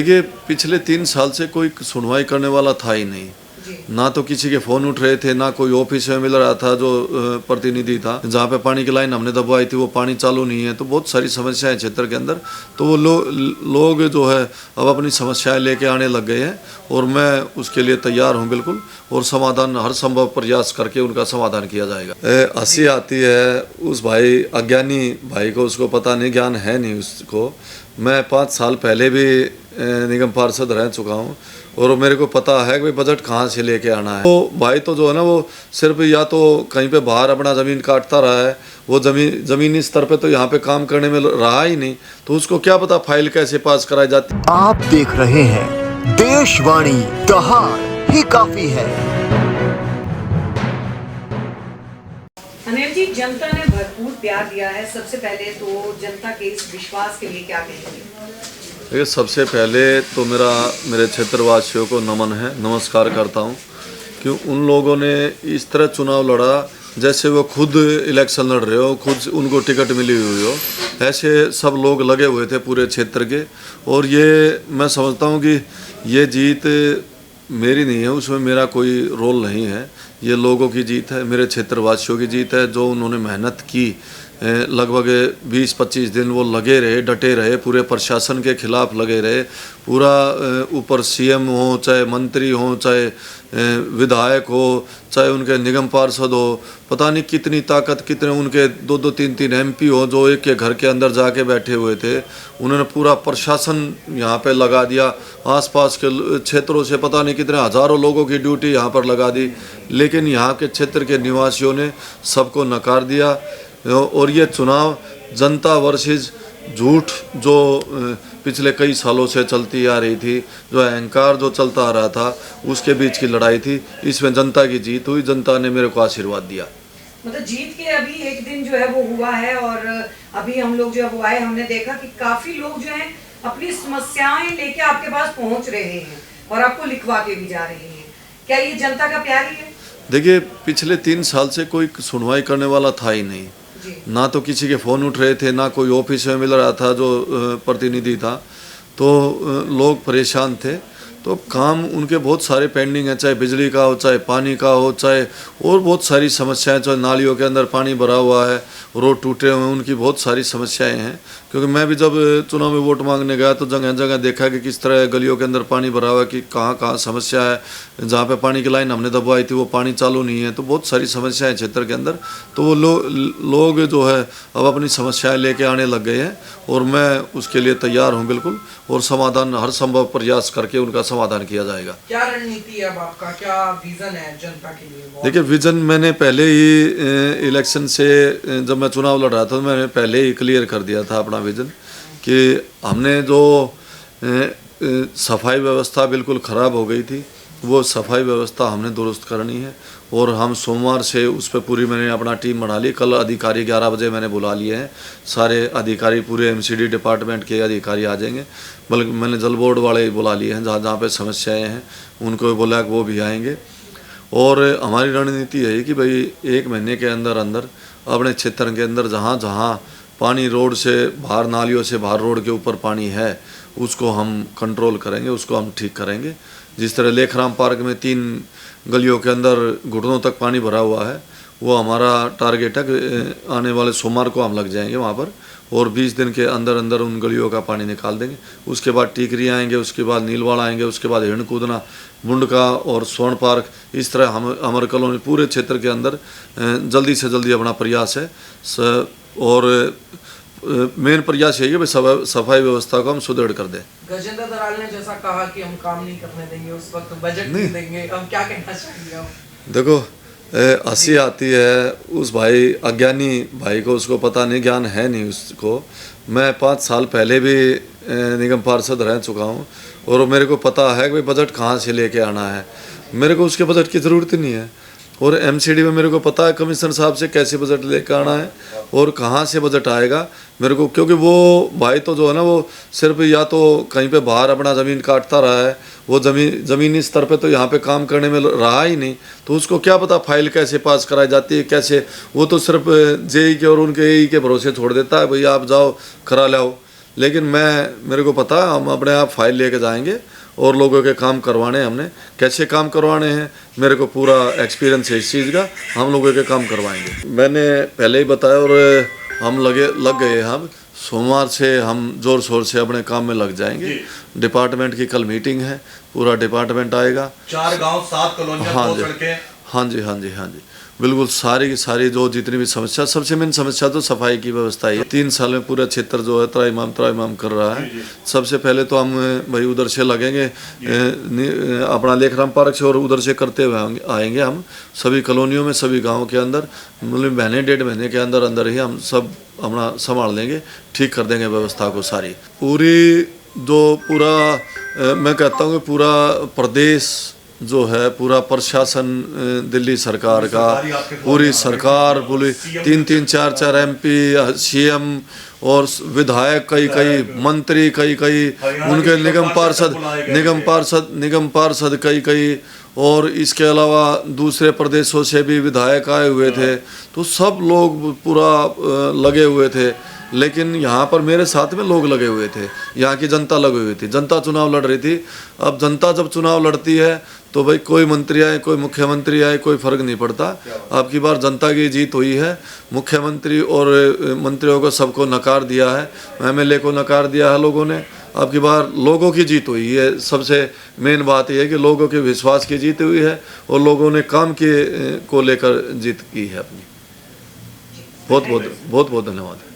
देखिए, पिछले 3 साल से कोई सुनवाई करने वाला था ही नहीं। ना तो किसी के फ़ोन उठ रहे थे, ना कोई ऑफिस में मिल रहा था जो प्रतिनिधि था। जहाँ पे पानी की लाइन हमने दबवाई थी वो पानी चालू नहीं है, तो बहुत सारी समस्याएं क्षेत्र के अंदर। तो वो लोग जो है अब अपनी समस्याएं लेके आने लग गए हैं और मैं उसके लिए तैयार हूँ बिल्कुल, और समाधान हर संभव प्रयास करके उनका समाधान किया जाएगा। हंसी आती है उस भाई अज्ञानी भाई को, उसको पता नहीं, ज्ञान है नहीं उसको। मैं 5 साल पहले भी निगम पार्षद रह चुका हूँ और मेरे को पता है कि बजट कहाँ से लेके आना है। तो भाई तो जो है ना, वो सिर्फ या तो कहीं पे बाहर अपना ज़मीन काटता रहा है, वो ज़मीनी स्तर पे तो यहाँ पे काम करने में रहा ही नहीं, तो उसको क्या पता फाइल कैसे पास कराई जाती। आप देख रहे हैं देशवाणी, दहाड़ ही काफी है। अनिल जी, जनता ने भरपूर प्यार दिया है। सबसे पहले तो जनता के इस विश्वास के लिए क्या कहेंगे? देखिए, सबसे पहले तो मेरे क्षेत्रवासियों को नमन है, नमस्कार करता हूँ कि उन लोगों ने इस तरह चुनाव लड़ा जैसे वो खुद इलेक्शन लड़ रहे हो, खुद उनको टिकट मिली हुई हो। ऐसे सब लोग लगे हुए थे पूरे क्षेत्र के, और ये मैं समझता हूँ कि ये जीत मेरी नहीं है, उसमें मेरा कोई रोल नहीं है। ये लोगों की जीत है, मेरे क्षेत्रवासियों की जीत है, जो उन्होंने मेहनत की। लगभग 20-25 दिन वो लगे रहे, डटे रहे, पूरे प्रशासन के खिलाफ लगे रहे। पूरा ऊपर सीएम हो, चाहे मंत्री हो, चाहे विधायक हो, चाहे उनके निगम पार्षद हो, पता नहीं कितनी ताकत, कितने उनके 2-2, 3-3 एमपी हो जो एक के घर के अंदर जाके बैठे हुए थे। उन्होंने पूरा प्रशासन यहाँ पे लगा दिया। आसपास के क्षेत्रों से पता नहीं कितने हज़ारों लोगों की ड्यूटी यहाँ पर लगा दी, लेकिन यहाँ के क्षेत्र के निवासियों ने सबको नकार दिया। और ये चुनाव जनता वर्सेस झूठ जो पिछले कई सालों से चलती आ रही थी, जो अहंकार जो चलता आ रहा था, उसके बीच की लड़ाई थी। इसमें जनता की जीत हुई, जनता ने मेरे को आशीर्वाद दिया। मतलब जीत के अभी एक दिन जो है वो हुआ है, और अभी हम लोग जो है वो आए, हमने देखा कि काफी लोग जो हैं अपनी समस्याएं लेके आपके पास पहुंच रहे हैं और आपको लिखवा के भी जा रहे हैं। क्या ये जनता का प्यार ही है? देखिए, पिछले 3 साल से कोई सुनवाई करने वाला था ही नहीं। ना तो किसी के फ़ोन उठ रहे थे, ना कोई ऑफिस में मिल रहा था जो प्रतिनिधि था, तो लोग परेशान थे। तो काम उनके बहुत सारे पेंडिंग हैं, चाहे बिजली का हो, चाहे पानी का हो, चाहे और बहुत सारी समस्याएं, चाहे नालियों के अंदर पानी भरा हुआ है, रोड टूटे हुए हैं, उनकी बहुत सारी समस्याएं हैं। क्योंकि मैं भी जब चुनाव में वोट मांगने गया तो जगह जगह देखा कि किस तरह गलियों के अंदर पानी भरा हुआ है, कि कहाँ कहाँ समस्या है। जहाँ पे पानी की लाइन हमने दबवाई थी वो पानी चालू नहीं है, तो बहुत सारी समस्याएं क्षेत्र के अंदर। तो वो लोग जो है अब अपनी समस्याएं लेके आने लग गए हैं, और मैं उसके लिए तैयार हूँ बिल्कुल, और समाधान हर संभव प्रयास करके उनका समाधान किया जाएगा। क्या रणनीति है अब आपका, क्या विजन है जनता के लिए? देखिए, विजन मैंने पहले ही इलेक्शन से जब मैं चुनाव लड़ रहा था तो मैंने पहले ही क्लियर कर दिया था अपना विजन, कि हमने जो सफाई व्यवस्था बिल्कुल ख़राब हो गई थी, वो सफाई व्यवस्था हमने दुरुस्त करनी है। और हम सोमवार से उस पर पूरी मैंने अपना टीम बना ली। कल अधिकारी 11 बजे मैंने बुला लिए हैं, सारे अधिकारी, पूरे एमसीडी डिपार्टमेंट के अधिकारी आ जाएंगे। बल्कि मैंने जल बोर्ड वाले बुला लिए हैं, जहाँ जहाँ पे समस्याएं हैं उनको बोला कि वो भी आएंगे। और हमारी रणनीति है कि भाई 1 महीने के अंदर अंदर अपने क्षेत्र के अंदर जहाँ जहाँ पानी रोड से बाहर, नालियों से बाहर, रोड के ऊपर पानी है, उसको हम कंट्रोल करेंगे, उसको हम ठीक करेंगे। जिस तरह लेखराम पार्क में 3 गलियों के अंदर घुटनों तक पानी भरा हुआ है, वो हमारा टारगेट है कि आने वाले सोमवार को हम लग जाएंगे वहाँ पर, और 20 दिन के अंदर अंदर उन गलियों का पानी निकाल देंगे। उसके बाद टीकरी आएंगे, उसके बाद नीलवाड़ा आएंगे, उसके बाद हिरण कूदना, मुंडका और स्वर्ण पार्क। इस तरह हम अमर कॉलोनी पूरे क्षेत्र के अंदर जल्दी से जल्दी अपना प्रयास है। और मेन प्रयास यही है भाई सफाई व्यवस्था को हम सुदृढ़ कर दें। गजेंद्र दराल ने जैसा कहा कि हम काम नहीं करने देंगे, उस वक्त बजट नहीं देंगे, अब क्या कहना चाहिए आप? देखो, हंसी आती है उस भाई अज्ञानी भाई को, उसको पता नहीं, ज्ञान है नहीं उसको। मैं 5 साल पहले भी निगम पार्षद रह चुका हूँ, और मेरे को पता है कि भाई बजट कहाँ से लेके आना है। मेरे को उसके बजट की ज़रूरत ही नहीं है। और एमसीडी में मेरे को पता है कमिश्नर साहब से कैसे बजट लेकर आना है और कहाँ से बजट आएगा मेरे को। क्योंकि वो भाई तो जो है ना, वो सिर्फ या तो कहीं पे बाहर अपना ज़मीन काटता रहा है, वो ज़मीनी स्तर पे तो यहाँ पे काम करने में रहा ही नहीं, तो उसको क्या पता फाइल कैसे पास कराई जाती है, कैसे। वो तो सिर्फ जेई के और उनके एई के भरोसे छोड़ देता है, भाई आप जाओ करा लाओ। लेकिन मेरे को पता है हम अपने आप फाइल लेके जाएंगे और लोगों के काम करवाने हैं। हमने कैसे काम करवाने हैं मेरे को पूरा एक्सपीरियंस है इस चीज़ का, हम लोगों के काम करवाएंगे। मैंने पहले ही बताया और हम लग गए। हम सोमवार से हम ज़ोर शोर से अपने काम में लग जाएंगे। डिपार्टमेंट की कल मीटिंग है, पूरा डिपार्टमेंट आएगा। 4 गांव 7 कॉलोनियां, हाँ 2 जी, सड़कें। हाँ जी, हाँ जी, हाँ जी, बिल्कुल सारी की सारी जो जितनी भी समस्या, सबसे मेन समस्या तो सफाई की व्यवस्था है। 3 साल में पूरा क्षेत्र जो है त्राइमाम कर रहा है। सबसे पहले तो हम भाई उधर से लगेंगे, अपना लेखराम पार्क से, और उधर से करते हुए आएंगे हम सभी कॉलोनियों में, सभी गाँव के अंदर। मतलब महीने 1.5 महीने के अंदर ही हम सब अपना संभाल लेंगे, ठीक कर देंगे व्यवस्था को सारी। मैं कहता हूँ कि पूरा प्रदेश जो है, पूरा प्रशासन दिल्ली सरकार का, पूरी सरकार, पूरी 3-3, 4-4 MP, CM और विधायक, कई मंत्री, कई उनके निगम पार्षद कई, और इसके अलावा दूसरे प्रदेशों से भी विधायक आए हुए थे। तो सब लोग पूरा लगे हुए थे। लेकिन यहाँ पर मेरे साथ में लोग लगे हुए थे, यहाँ की जनता लगी हुई थी, जनता चुनाव लड़ रही थी। अब जनता जब चुनाव लड़ती है तो भाई कोई मंत्री आए, कोई मुख्यमंत्री आए, कोई फर्क नहीं पड़ता। अब की बार जनता की जीत हुई है। मुख्यमंत्री और मंत्रियों को सबको नकार दिया है, MLA को नकार दिया है लोगों ने। अब की बार लोगों की जीत हुई है। सबसे मेन बात यह है कि लोगों के विश्वास की जीत हुई है और लोगों ने काम को लेकर जीत की है अपनी। बहुत बहुत धन्यवाद।